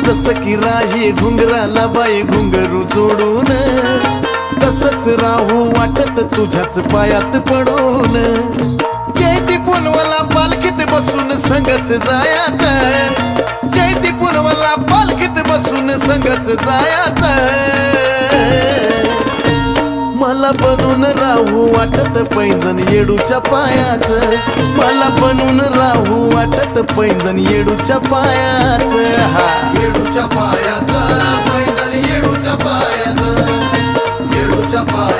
जसं की राही घुंगराला बाई घुंगरू जोडून, तसंच राहू वाटत तुझ्याच पायात पडून. जयती पुनवला पालखीत बसून संगच जायाचं, जयती पुनवला पालखीत बसून संगच जायाचं. मला बनून राहू वाटत पैंजण येडूच्या पायाचं, मला बनून राहू वाटत पैंजण येडूच्या पायाचं. हा येडूच्या पायाचं पैंजण येडूच्या पायाचं, येडूच्या पायाचं.